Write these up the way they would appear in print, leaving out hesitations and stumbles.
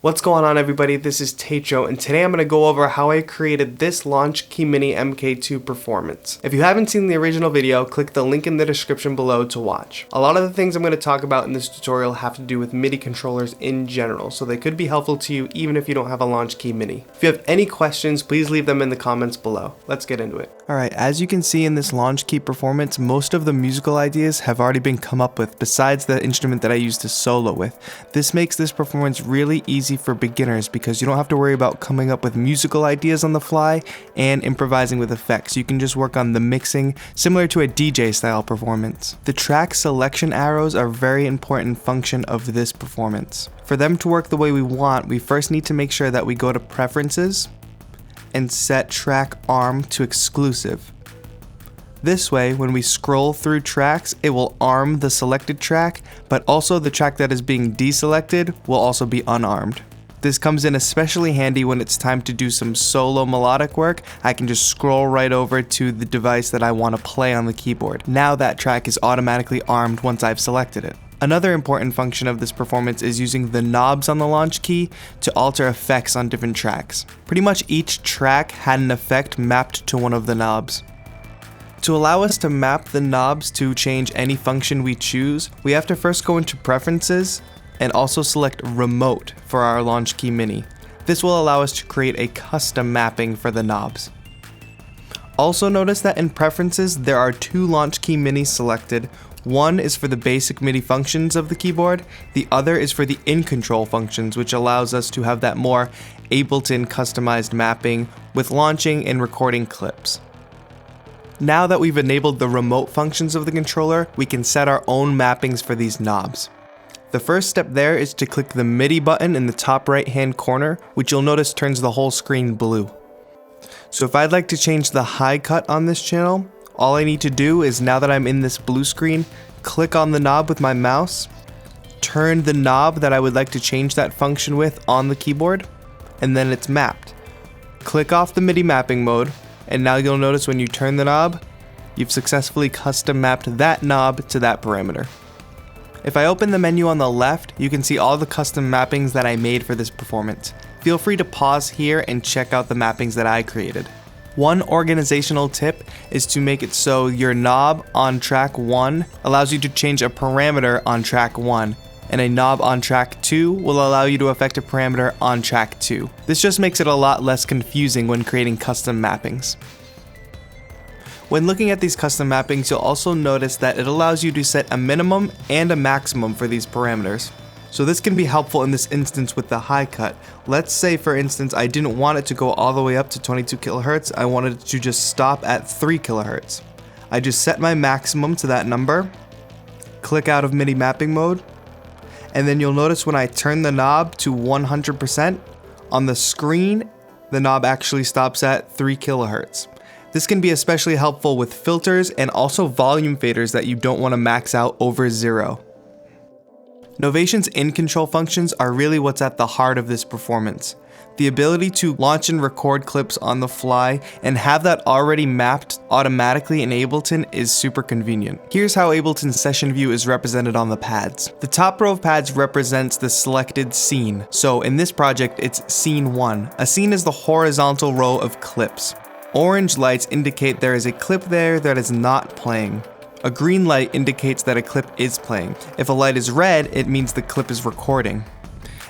What's going on, everybody? This is TAETRO, and today I'm going to go over how I created this Launchkey Mini MK2 Performance. If you haven't seen the original video, click the link in the description below to watch. A lot of the things I'm going to talk about in this tutorial have to do with MIDI controllers in general, so they could be helpful to you even if you don't have a Launchkey Mini. If you have any questions, please leave them in the comments below. Let's get into it. Alright, as you can see in this Launchkey Performance, most of the musical ideas have already been come up with besides the instrument that I used to solo with. This makes this performance really easy for beginners because you don't have to worry about coming up with musical ideas on the fly and improvising with effects. You can just work on the mixing, similar to a DJ style performance. The track selection arrows are a very important function of this performance. For them to work the way we want, we first need to make sure that we go to Preferences and set track arm to exclusive. This way, when we scroll through tracks, it will arm the selected track, but also the track that is being deselected will also be unarmed. This comes in especially handy when it's time to do some solo melodic work. I can just scroll right over to the device that I want to play on the keyboard. Now that track is automatically armed once I've selected it. Another important function of this performance is using the knobs on the launch key to alter effects on different tracks. Pretty much each track had an effect mapped to one of the knobs. To allow us to map the knobs to change any function we choose, we have to first go into Preferences and also select Remote for our Launchkey Mini. This will allow us to create a custom mapping for the knobs. Also notice that in Preferences there are two Launchkey Minis selected. One is for the basic MIDI functions of the keyboard, the other is for the in-control functions, which allows us to have that more Ableton customized mapping with launching and recording clips. Now that we've enabled the remote functions of the controller, we can set our own mappings for these knobs. The first step there is to click the MIDI button in the top right hand corner, which you'll notice turns the whole screen blue. So if I'd like to change the high cut on this channel, all I need to do is, now that I'm in this blue screen, click on the knob with my mouse, turn the knob that I would like to change that function with on the keyboard, and then it's mapped. Click off the MIDI mapping mode, and now you'll notice when you turn the knob, you've successfully custom mapped that knob to that parameter. If I open the menu on the left, you can see all the custom mappings that I made for this performance. Feel free to pause here and check out the mappings that I created. One organizational tip is to make it so your knob on track 1 allows you to change a parameter on track 1, and a knob on track 2 will allow you to affect a parameter on track 2. This just makes it a lot less confusing when creating custom mappings. When looking at these custom mappings, you'll also notice that it allows you to set a minimum and a maximum for these parameters. So this can be helpful in this instance with the high cut. Let's say, for instance, I didn't want it to go all the way up to 22 kHz, I wanted it to just stop at 3 kHz. I just set my maximum to that number, click out of MIDI mapping mode, and then you'll notice when I turn the knob to 100%, on the screen, the knob actually stops at 3 kHz. This can be especially helpful with filters and also volume faders that you don't want to max out over 0. Novation's in-control functions are really what's at the heart of this performance. The ability to launch and record clips on the fly and have that already mapped automatically in Ableton is super convenient. Here's how Ableton's session view is represented on the pads. The top row of pads represents the selected scene. So in this project, it's scene 1. A scene is the horizontal row of clips. Orange lights indicate there is a clip there that is not playing. A green light indicates that a clip is playing. If a light is red, it means the clip is recording.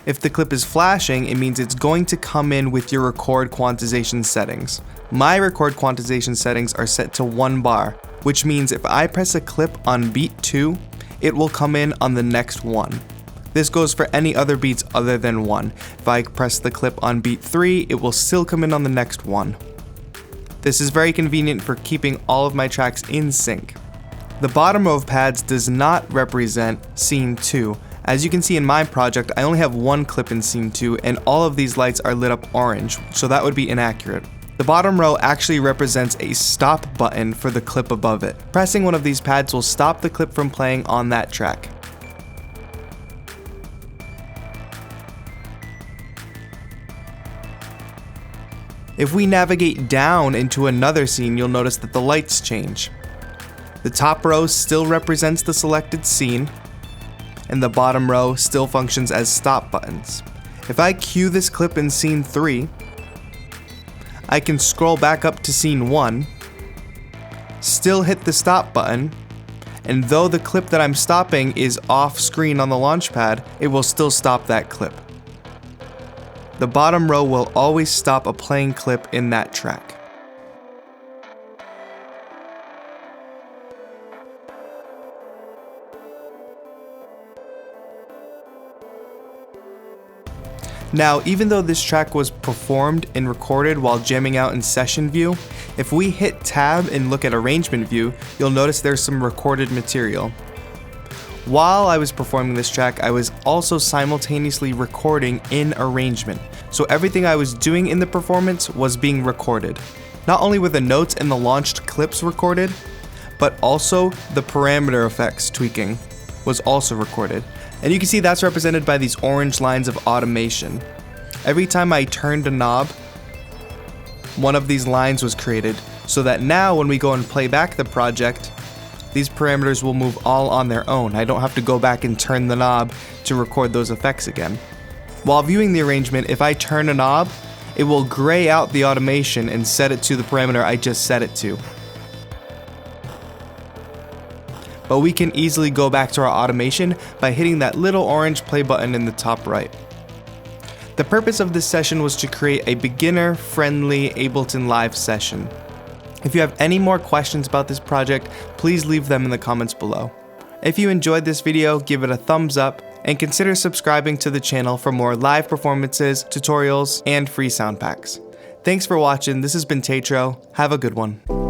If the clip is flashing, it means it's going to come in with your record quantization settings. My record quantization settings are set to 1 bar, which means if I press a clip on beat 2, it will come in on the next one. This goes for any other beats other than 1. If I press the clip on beat 3, it will still come in on the next one. This is very convenient for keeping all of my tracks in sync. The bottom row of pads does not represent scene 2. As you can see in my project, I only have one clip in scene 2 and all of these lights are lit up orange, so that would be inaccurate. The bottom row actually represents a stop button for the clip above it. Pressing one of these pads will stop the clip from playing on that track. If we navigate down into another scene, you'll notice that the lights change. The top row still represents the selected scene, and the bottom row still functions as stop buttons. If I cue this clip in scene 3, I can scroll back up to scene 1, still hit the stop button, and though the clip that I'm stopping is off screen on the launchpad, it will still stop that clip. The bottom row will always stop a playing clip in that track. Now, even though this track was performed and recorded while jamming out in session view, if we hit tab and look at arrangement view, you'll notice there's some recorded material. While I was performing this track, I was also simultaneously recording in arrangement. So everything I was doing in the performance was being recorded. Not only were the notes and the launched clips recorded, but also the parameter effects tweaking was also recorded. And you can see that's represented by these orange lines of automation. Every time I turned a knob, one of these lines was created, so that now when we go and play back the project, these parameters will move all on their own. I don't have to go back and turn the knob to record those effects again. While viewing the arrangement, if I turn a knob, it will gray out the automation and set it to the parameter I just set it to. But we can easily go back to our automation by hitting that little orange play button in the top right. The purpose of this session was to create a beginner-friendly Ableton Live session. If you have any more questions about this project, please leave them in the comments below. If you enjoyed this video, give it a thumbs up, and consider subscribing to the channel for more live performances, tutorials, and free sound packs. Thanks for watching. This has been TAETRO. Have a good one.